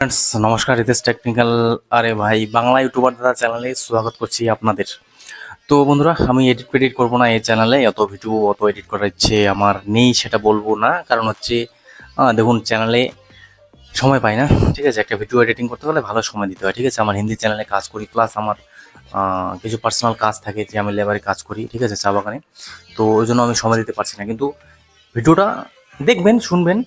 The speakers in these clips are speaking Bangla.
ফ্রেন্ডস নমস্কার, রিতেশ টেকনিক্যাল আরে ভাই বাংলা ইউটিউবার দাদা চ্যানেলে স্বাগত করছি আপনাদের। তো বন্ধুরা, আমি এডিট ফেডিট করবো না এই চ্যানেলে, অত ভিডিও অত এডিট করার ইচ্ছে আমার নেই, সেটা বলবো না। কারণ হচ্ছে দেখুন, চ্যানেলে সময় পাই না। ঠিক আছে, একটা ভিডিও এডিটিং করতে হলে ভালো সময় দিতে হয়। ঠিক আছে, আমার হিন্দি চ্যানেলে কাজ করি, প্লাস আমার কিছু পার্সোনাল কাজ থাকে যে আমি লেবারে কাজ করি, ঠিক আছে, চা বাগানে। তো ওই জন্য আমি সময় দিতে পারছি না, কিন্তু ভিডিওটা দেখবেন, শুনবেন,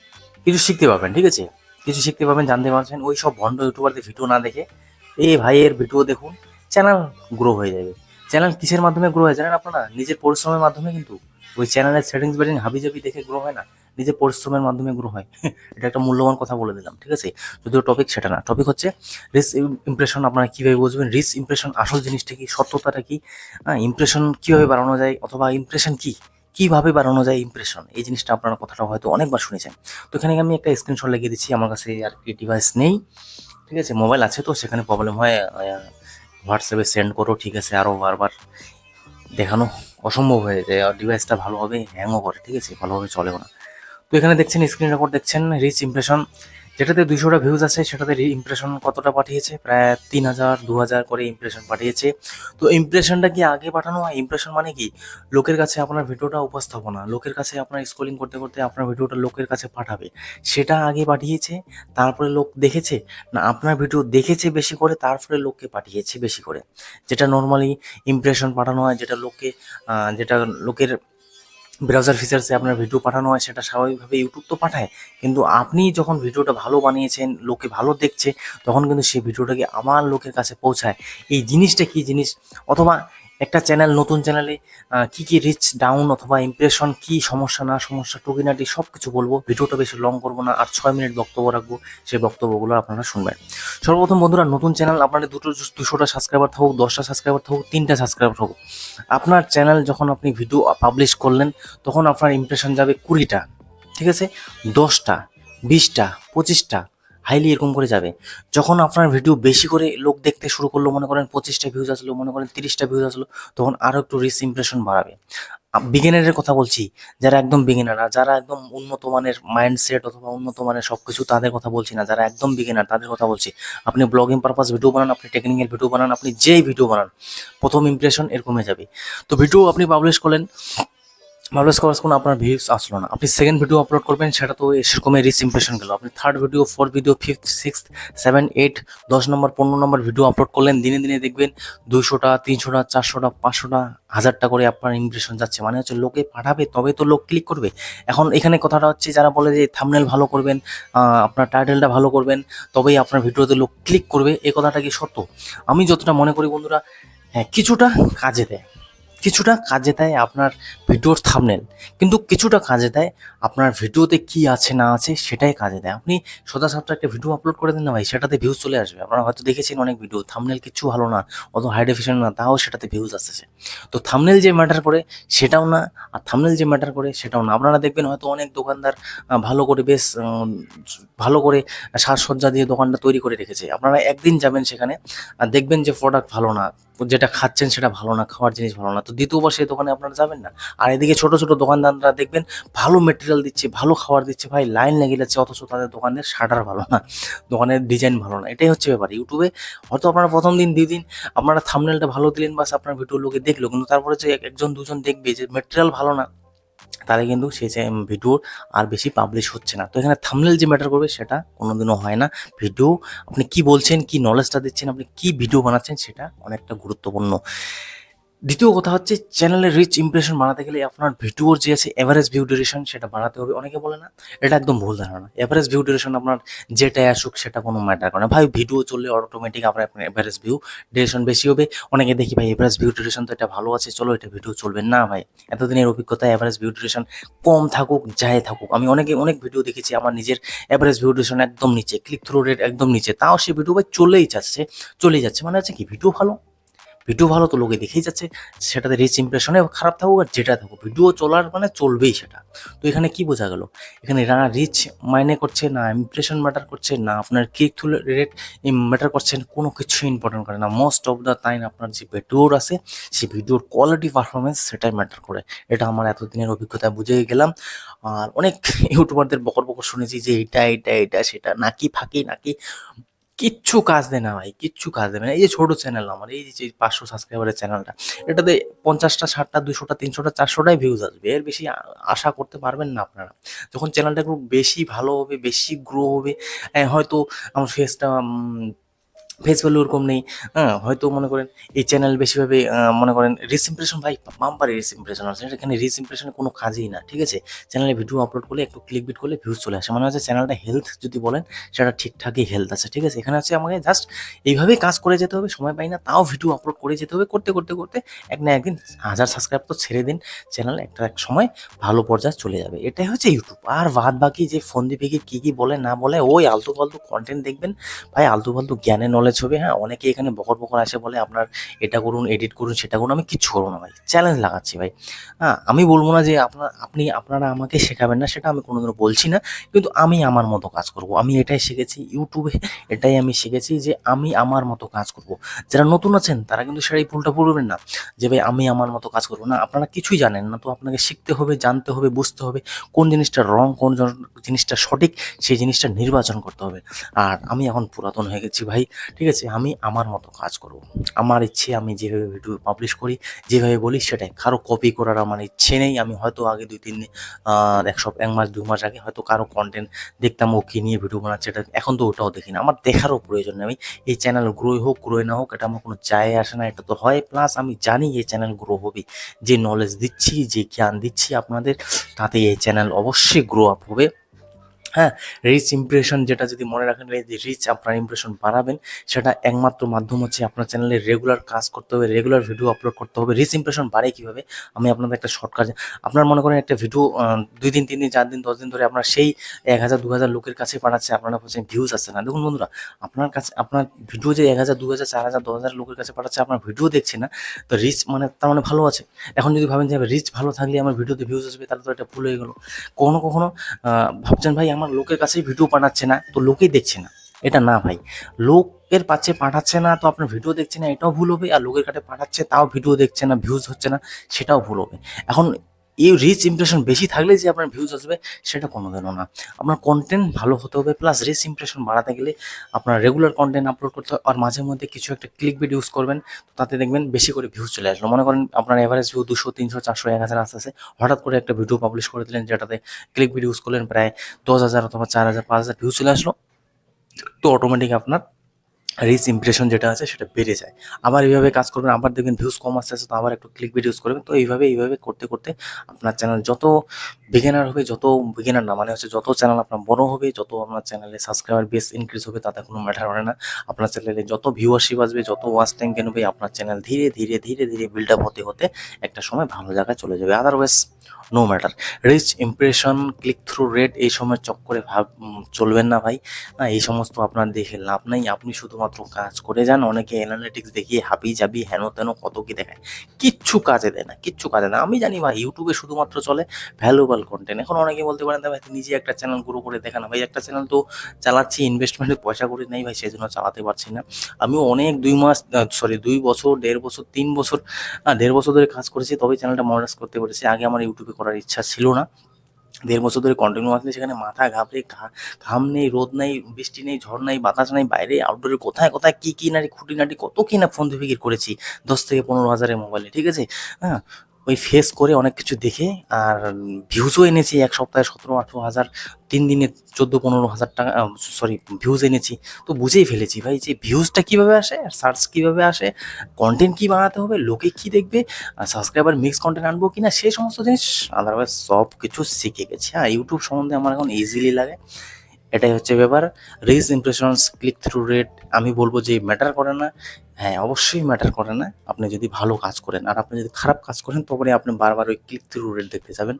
কিছু শিখতে পাবেন। ঠিক আছে, কিছু শিখতে পাবেন, জানতে পারছেন। ওই সব ভণ্ড ইউটিউবারদের ভিডিও না দেখে এই ভাইয়ের ভিডিও দেখুন, চ্যানেল গ্রো হয়ে যাবে। চ্যানেল কিসের মাধ্যমে গ্রো হয় জানেন আপনারা? নিজের পরিশ্রমের মাধ্যমে। কিন্তু ওই চ্যানেলের সেটিংস বেটিং হাবিজাবি দেখে গ্রো হয় না, নিজের পরিশ্রমের মাধ্যমে গ্রো হয়। এটা একটা মূল্যবান কথা বলে দিলাম। ঠিক আছে, যদিও টপিক সেটা না, টপিক হচ্ছে রিচ ইমপ্রেশন। আপনারা কীভাবে বুঝবেন রিচ ইমপ্রেশন আসল জিনিসটা কি, সত্যতাটা কি, ইমপ্রেশন কীভাবে বাড়ানো যায়, অথবা ইমপ্রেশন কি, কিভাবে বাড়ানো যায় ইমপ্রেশন, এই জিনিসটা আপনারা কথাটা হয়তো অনেকবার শুনেছেন। তো এখানে আমি একটা স্ক্রিনশট লাগিয়ে দিচ্ছি। আমার কাছে আর কি ডিভাইস নেই, ঠিক আছে, মোবাইল আছে, তো সেখানে প্রবলেম হয়। হোয়াটসঅ্যাপে সেন্ড করো, ঠিক আছে, আরও বারবার দেখানো অসম্ভব হয়ে যায়, আর ডিভাইসটা ভালোভাবে হ্যাংও করে, ঠিক আছে, ভালোভাবে চলেও না। তো এখানে দেখছেন স্ক্রিন রেকর্ড, দেখছেন রিচ ইমপ্রেশন, যেটাতে 200টা ভিউজ আছে, সেটাতে ইমপ্রেশন কতটা পাঠিয়েছে? প্রায় 3000 2000 করে ইমপ্রেশন পাঠিয়েছে। তো ইমপ্রেশনটা কি আগে পাঠানো হয়? ইমপ্রেশন মানে কি? লোকের কাছে আপনার ভিডিওটা উপস্থাপনা, লোকের কাছে আপনার স্ক্রলিং করতে করতে আপনার ভিডিওটা লোকের কাছে পাঠাবে, সেটা আগে পাঠিয়েছে, তারপরে লোক দেখেছে, না আপনার ভিডিও দেখেছে বেশি করে, তারপরে লোককে পাঠিয়েছে বেশি করে? যেটা নর্মালি ইমপ্রেশন পাঠানো হয়, যেটা লোকের ব্রাউজার ফিচার্সে আপনার ভিডিও পাঠানো হয়, সেটা স্বাভাবিকভাবে ইউটিউব তো পাঠায়। কিন্তু আপনি যখন ভিডিওটা ভালো বানিয়েছেন, লোকে ভালো দেখছে, তখন কিন্তু সেই ভিডিওটাকে আমার লোকের কাছে পৌঁছায়। এই জিনিসটা কি জিনিস? অথবা একটা চ্যানেল, নতুন চ্যানেলে কী কী রিচ ডাউন অথবা ইমপ্রেশন, কী সমস্যা না সমস্যা, টুকিনাটি সব কিছু বলবো। ভিডিওটা বেশি লং করবো না, আর 6 মিনিট বক্তব্য রাখবো, সেই বক্তব্যগুলো আপনারা শুনবেন। সর্বপ্রথম বন্ধুরা, নতুন চ্যানেল, আপনাদের 200টা সাবস্ক্রাইবার থাকুক, 10টা সাবস্ক্রাইবার থাকুক, 3টা সাবস্ক্রাইবার থাকুক, আপনার চ্যানেল যখন আপনি ভিডিও পাবলিশ করলেন, তখন আপনার ইমপ্রেশন যাবে 20টা, ঠিক আছে, 10টা, 20টা, 25টা, হাইলি এরকম করে যাবে। যখন আপনার ভিডিও বেশি করে লোক দেখতে শুরু করলো, মনে করেন 25টা ভিউজ আসলো, মনে করেন 30টা ভিউজ আসলো, তখন আরও একটু রিচ ইমপ্রেশন বাড়াবে। বিগিনারের কথা বলছি, যারা একদম বিগিনার, আর যারা একদম উন্নত মানের মাইন্ডসেট অথবা উন্নত মানের সব কিছু, তাদের কথা বলছি না। যারা একদম বিগিনার তাদের কথা বলছি। আপনি ব্লগিং পারপাস ভিডিও বানান, আপনি টেকনিক্যাল ভিডিও বানান, আপনি যেই ভিডিও বানান, প্রথম ইমপ্রেশন এর কমে যাবে। তো ভিডিও আপনি পাবলিশ করলেন, পাবলিশ করার কোনো আপনার ভিউজ আসলো না, আপনি সেকেন্ড ভিডিও আপলোড করবেন, সেটা তো সেরকমের রিচ ইমপ্রেশন গেল। আপনি third video, fourth video, fifth, sixth, 7, 8, 10 নম্বর, 15 নম্বর ভিডিও আপলোড করলেন, দিনে দিনে দেখবেন 200টা, 300টা, 400টা, 500টা, 1000টা করে আপনার ইমপ্রেশন যাচ্ছে। মানে হচ্ছে লোকে পাঠাবে, তবে তো লোক ক্লিক করবে। এখন এখানে কথাটা হচ্ছে, যারা বলে যে থাম্বনেল ভালো করবেন, আপনার টাইটেলটা ভালো করবেন, তবেই আপনার ভিডিওতে লোক ক্লিক করবে, এই কথাটা কি সত্য? আমি যতটা মনে করি বন্ধুরা, হ্যাঁ, কিছুটা কাজে দেয়, কিছুটা কাজে দেয় আপনার ভিডিওর থাম্বনেল, কিন্তু কিছুটা কাজে দেয় আপনার ভিডিওতে কি আছে না আছে সেটাই কাজে দেয়। আপনি সোজাসাপটা একটা ভিডিও আপলোড করে দিন না ভাই, সেটাতে ভিউজ চলে আসবে। আপনারা হয়তো দেখেছেন অনেক ভিডিও, থাম্বনেল কিচ্ছু ভালো না, অত হাই ডেফিনেশন না, তাও সেটাতে ভিউজ আসতেছে। তো থাম্বনেল যে ম্যাটার করে সেটাও না, আর থাম্বনেল যে ম্যাটার করে সেটাও না। আপনারা দেখবেন হয়তো অনেক দোকানদার ভালো করে, বেশ ভালো করে সাজসজ্জা দিয়ে দোকানটা তৈরি করে রেখেছে। আপনারা একদিন যাবেন সেখানে, আর দেখবেন যে প্রোডাক্ট ভালো না, যেটা খাচ্ছেন সেটা ভালো না, খাওয়ার জিনিস ভালো না, তো দ্বিতীয়বার সেই দোকানে আপনারা যাবেন না। আর এদিকে ছোট ছোট দোকানদাররা দেখবেন ভালো মেটেরিয়াল দিচ্ছে, ভালো খাবার দিচ্ছে, ভাই লাইন লেগে যাচ্ছে, অথচ তাদের দোকানের শাটার ভালো না, দোকানের ডিজাইন ভালো না। এটাই হচ্ছে ব্যাপার। ইউটিউবে হয়তো আপনারা প্রথম দিন 2 দিন আপনারা থাম্বনেলটা ভালো দিলেন, বাস আপনার ভিডিও লোকে দেখলো, কিন্তু তারপরে যে একজন দুজন দেখবে যে মেটেরিয়াল ভালো না, তাহলে কিন্তু সেই ভিডিও আর বেশি পাবলিশ হচ্ছে না। তো এখানে থাম্বনেল যে ম্যাটার করবে সেটা কোনোদিনও হয় না। ভিডিও আপনি কি বলছেন, কি নলেজটা দিচ্ছেন, আপনি কি ভিডিও বানাচ্ছেন, সেটা অনেকটা গুরুত্বপূর্ণ। দ্বিতীয় কথা হচ্ছে, চ্যানেলের রিচ ইমপ্রেশন বানাতে গেলে আপনার ভিডিওর যে আছে এভারেজ ভিউ ডিউরেশন, সেটা বাড়াতে হবে। অনেকে বলে না, এটা একদম ভুল ধারণা। এভারেজ ভিউ ডিউরেশন আপনার যেটাই আসুক সেটা কোনো ম্যাটার করে না ভাই। ভিডিও চললে অটোমেটিক আপনার এভারেজ ভিউ ডিউরেশন বেশি হবে। অনেকে দেখি ভাই এভারেজ ভিউ ডিউরেশন তো এটা ভালো আছে, চলো এটা ভিডিও চলবে না ভাই। এতদিনের অভিজ্ঞতা, এভারেজ ভিউ ডিউরেশন কম থাকুক যাই থাকুক, আমি অনেক ভিডিও দেখেছি আমার নিজের এভারেজ ভিউ ডিউরেশন একদম নিচে, ক্লিক থ্রু রেট একদম নিচে, তাও সে ভিডিও ভাই চলেই যাচ্ছে। মানে হচ্ছে কি, ভিডিও ভালো, ভিডিও ভালো তো লোকে দেখেই যাচ্ছে, সেটাতে রিচ ইমপ্রেশনে খারাপ থাকুক আর যেটা থাকুক, ভিডিও চলার মানে চলবেই সেটা। তো এখানে কি বোঝা গেল, এখানে না রিচ মাইনে করছে, না ইমপ্রেশন ম্যাটার করছে, না আপনার ক্লিক থ্রু রেট ম্যাটার করছে, কোনো কিছু ইম্পর্টেন্ট করে না। মোস্ট অফ দ্য টাইম আপনার যে ভিডিওর আছে সেই ভিডিওর কোয়ালিটি পারফরমেন্স সেটাই ম্যাটার করে। এটা আমার এতদিনের অভিজ্ঞতা বুঝে গেলাম। আর অনেক ইউটিউবারদের বকর বকর শুনেছি যে এটা সেটা, নাকি ফাঁকি নাকি, কিচ্ছু কাজ দেয় না ভাই, কিচ্ছু কাজ দেবে না। এই যে ছোট চ্যানেল আমার, এই যে 500 সাবস্ক্রাইবারের চ্যানেলটা, এটাতে 50টা 60টা 200টা 300টা 400টাই ভিউজ আসবে, এর বেশি আশা করতে পারবেন না আপনারা। যখন চ্যানেলটা একটু বেশি ভালো হবে, বেশি গ্রো হবে, হয়তো আমার ফেসটা ফেস ভ্যালু ওরকম নেই, হ্যাঁ, হয়তো মনে করেন এই চ্যানেল বেশিভাবে মনে করেন রিচ ইমপ্রেশন ভাই বাম্পারে রিচ ইমপ্রেশন আছে, এখানে রিচ ইমপ্রেশনের কোনো কাজই না, ঠিক আছে। চ্যানেলে ভিডিও আপলোড করলে একটু ক্লিক বিট করলে ভিউজ চলে আসে, মানে হচ্ছে চ্যানেলটা হেলথ যদি বলেন সেটা ঠিকঠাকই হেলথ আছে, ঠিক আছে। এখানে হচ্ছে আমাকে জাস্ট এইভাবেই কাজ করে যেতে হবে, সময় পাই না তাও ভিডিও আপলোড করে যেতে হবে, করতে করতে করতে এক না একদিন 1000 সাবস্ক্রাইব তো ছেড়ে দিন, চ্যানেল একটা এক সময় ভালো পর্যায়ে চলে যাবে। এটাই হচ্ছে ইউটিউব। আর বাদ বাকি যে ফোন দিয়ে কী কী বলে না বলে, ওই আলতু ফালতু কন্টেন্ট দেখবেন ভাই, আলতু ফালতু জ্ঞানের নলেজ হবে। হ্যাঁ, অনেকে এখানে বকর বকর আসে বলে আপনার এটা করুন, এডিট করুন, সেটা করুন, আমি কিচ্ছু করবো না ভাই, চ্যালেঞ্জ লাগাচ্ছি ভাই। হ্যাঁ, আমি বলবো না যে আপনারা আমাকে শেখাবেন না, সেটা আমি কোনোদিনও বলছি না, কিন্তু আমি আমার মতো কাজ করব। আমি এটাই শিখেছি ইউটিউবে, এটাই আমি শিখেছি যে আমি আমার মতো কাজ করব। যারা নতুন আছেন তারা কিন্তু সেটাই ভুলটা করবেন না, যে ভাই আমি আমার মতো কাজ করবো না। আপনারা কিছুই জানেন না, তো আপনাকে শিখতে হবে, জানতে হবে, বুঝতে হবে কোন জিনিসটা রং, কোন জিনিসটা সঠিক, সেই জিনিসটা নির্বাচন করতে হবে। আর আমি এখন পুরাতন হয়ে গেছি ভাই, ঠিক আছে। আমি আমার মতো কাজ করব, আমার ইচ্ছে, আমি যেভাবে ভিডিও পাবলিশ করি, যেভাবে বলি সেটাই, কারো কপি করার আমার ইচ্ছে নেই। আমি হয়তো আগে 2-3 দিন, 1 মাস 2 মাস আগে হয়তো কারো কন্টেন্ট দেখতাম, ও কী নিয়ে ভিডিও বানাচ্ছে, এটা এখন তো ওটাও দেখি না, আমার দেখারও প্রয়োজন নেই। আমি এই চ্যানেল গ্রোই হোক গ্রোই না হোক, এটা আমার কোনো যায় আসে না, এটা তো হয়। প্লাস আমি জানি এই চ্যানেল গ্রো হবে, যে নলেজ দিচ্ছি, যে জ্ঞান দিচ্ছি আপনাদের, তাতে এই চ্যানেল অবশ্যই গ্রো আপ হবে। হ্যাঁ, রিচ ইমপ্রেশন যেটা যদি মনে রাখেন, এই যে রিচ আপনার ইমপ্রেশন বাড়াবেন, সেটা একমাত্র মাধ্যম হচ্ছে আপনার চ্যানেলে রেগুলার কাজ করতে হবে, রেগুলার ভিডিও আপলোড করতে হবে। রিচ ইমপ্রেশন বাড়ে কীভাবে, আমি আপনাদের একটা শর্টকাট, আপনার মনে করেন একটা ভিডিও 2 দিন 3 দিন 4 দিন 10 দিন ধরে আপনার সেই 1000 2000 লোকের কাছে পাঠাচ্ছে, আপনারা বলছেন ভিউজ আসছে না। দেখুন বন্ধুরা, আপনার কাছে আপনার ভিডিও যে 1000 2000 4000 10000 লোকের কাছে পাঠাচ্ছে, আপনার ভিডিও দেখছে না, তো রিচ মানে তার মানে ভালো আছে। এখন যদি ভাবেন যে রিচ ভালো থাকলে আমার ভিডিওতে ভিউজ আসবে, তাহলে তো এটা ভুল হয়ে গেল। কখনো কখনো ভাবছেন ভাই আমার লোকের কাছেই ভিডিও পাঠাচ্ছে না, তো লোকেই দেখছে না, এটা না ভাই। লোকের কাছে পাঠাচ্ছে না তো আপনার ভিডিও দেখছে না, এটাও ভুল হবে। আর লোকের কাছে পাঠাচ্ছে তাও ভিডিও দেখছে না, ভিউজ হচ্ছে না, সেটাও ভুল হবে। এখন এই রিচ ইমপ্রেশন বেশি থাকলে যে আপনার ভিউজ আসবে, সেটা কোনোদিনও না। আপনার কন্টেন্ট ভালো হতে হবে, প্লাস রিচ ইমপ্রেশন বাড়াতে গেলে আপনার রেগুলার কন্টেন্ট আপলোড করতে হবে, আর মাঝে মধ্যে কিছু একটা ক্লিক বিট ইউজ করবেন, তাতে দেখবেন বেশি করে ভিউজ চলে আসলো। মনে করেন আপনার এভারেজ ভিউ 200 300 400 1000 আসতেছে, হঠাৎ করে একটা ভিডিও পাবলিশ করে দিলেন যেটাতে ক্লিক বিট ইউজ করলেন, প্রায় 10,000 অথবা 4000 5000 ভিউ চলে আসলো, তো অটোমেটিক আপনার রিচ ইমপ্রেশন যেটা আছে সেটা বেড়ে যায়। আবার এইভাবে কাজ করবেন, আবার দেখবেন ভিউজ কম আসতে আসতে, তো আবার একটু ক্লিক ভিডিওস করবেন। তো এইভাবে করতে করতে আপনার চ্যানেল যত বিগিনার হবে, যত বিগিনার না মানে হচ্ছে যত চ্যানেল আপনার বড় হবে, যত আপনার চ্যানেলে সাবস্ক্রাইবার বেস ইনক্রিজ হবে, তাতে কোনো ম্যাটার করে না। আপনার চ্যানেলে যত ভিউয়ারশিপ আসবে, যত ওয়াচ টাইম গেন হবে, আপনার চ্যানেল ধীরে ধীরে ধীরে ধীরে বিল্ড আপ হতে হতে একটা সময় ভালো জায়গায় চলে যাবে। Otherwise no matter. Reach impression, click through rate, এই সময়ের চক্করে চলবেন না ভাই। না, এই সমস্ত আপনার দেখে লাভ নাই। আপনি শুধুমাত্র কাজ করে যান। অনেকে অ্যানালিটিক্স দেখিয়ে হাবি-জাবি হেন-তেন কত কি দেখায়। কিচ্ছু কাজে দেয় না, কিচ্ছু কাজে দেয় না। আমি জানি ভাই ইউটিউবে শুধুমাত্র চলে ভ্যালুয়েবল কনটেন্ট। এখন অনেকে বলতে পারেন, ভাই নিজে একটা চ্যানেল গ্রো করে দেখান। ভাই একটা চ্যানেল তো চালাচ্ছি, ইনভেস্টমেন্টের পয়সা কড়ি নেই ভাই, সেজন্য চালাতে পারছি না। আমিও অনেক 2 মাস, 2 বছর, 1.5 বছর, 3 বছর, 1.5 বছর ধরে কাজ করেছি, তবেই চ্যানেলটা মনিটাইজ করতে পেরেছি। আগে আমার ইউটিউবে করার ইচ্ছা ছিল না। 1.5 বছর ধরে কন্টিনিউয়াসলি সেখানে মাথা ঘাবড়ে, ঘাম নেই, রোদ নেই, বৃষ্টি নেই, ঝড় নাই, বাতাস নাই, বাইরে আউটডোরে কোথায় কোথায় কি নারী খুঁটিনাটি কত কি না ফোন থেকে করেছি, 10 থেকে 15 হাজারের মোবাইলে, ঠিক আছে। হ্যাঁ, ওই ফেস করে অনেক কিছু দেখে, আর ভিউজও এনেছি এক সপ্তাহে 17-18 হাজার, 3 দিনে 14-15 হাজার টাকা, সরি ভিউজ এনেছি। তো বুঝেই ফেলেছি ভাই যে ভিউজটা কীভাবে আসে, আর সার্চ কীভাবে আসে, কন্টেন্ট কী বানাতে হবে, লোকে কী দেখবে, আর সাবস্ক্রাইবার মিক্স কন্টেন্ট আনবো কি না, সেই সমস্ত জিনিস আদারওয়াইজ সব কিছু শিখে গেছি। হ্যাঁ, ইউটিউব সম্বন্ধে আমার এখন ইজিলি লাগে, এটাই হচ্ছে ব্যাপার। Reach impressions, click through rate আমি বলবো যে ম্যাটার করে না। হ্যাঁ, অবশ্যই ম্যাটার করে না। আপনি যদি ভালো কাজ করেন, আর আপনি যদি খারাপ কাজ করেন তবে আপনি বারবার ওই ক্লিক থ্রু রেট দেখতে যাবেন।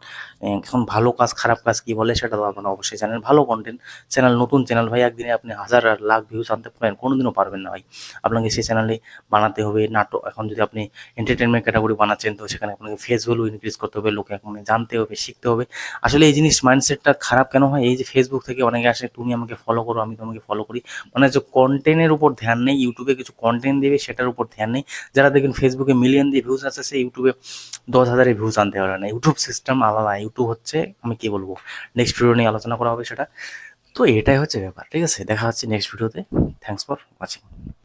এখন ভালো কাজ, খারাপ কাজ কি বলে সেটা তো আপনারা অবশ্যই জানেন। ভালো কনটেন্ট চ্যানেল, নতুন চ্যানেল ভাই একদিনে আপনি হাজার আর লাখ ভিউজ আনতে পারেন, কোনোদিনও পারবেন না ভাই। আপনাকে সেই চ্যানেলে বানাতে হবে নাটক। এখন যদি আপনি এন্টারটেইনমেন্ট ক্যাটাগরি বানাচ্ছেন তো সেখানে আপনাকে ফেস ভ্যালু ইনক্রিজ করতে হবে, লোকে এখন জানতে হবে, শিখতে হবে। আসলে এই জিনিস মাইন্ডসেটটা খারাপ কেন হয়? এই যে ফেসবুক থেকে অনেকে আসে, তুমি আমাকে ফলো করো, আমি তোমাকে ফলো করি। মানে যে কন্টেন্টের উপর ধ্যান নেই, ইউটিউবে কিছু কন্টেন্ট দেবে সেটার উপর ধ্যান নেই। যারা দেখবেন ফেসবুকে মিলিয়ন দিয়ে ভিউজ আছে, সে ইউটিউবে 10,000 ভিউজ আনতে পারে না। ইউটিউব সিস্টেম আলাদা। ইউটিউব হচ্ছে, আমি কি বলবো, নেক্সট ভিডিও নিয়ে আলোচনা করা হবে সেটা। তো এটাই হচ্ছে ব্যাপার, ঠিক আছে? দেখা হচ্ছে নেক্সট ভিডিওতে। Thanks for watching.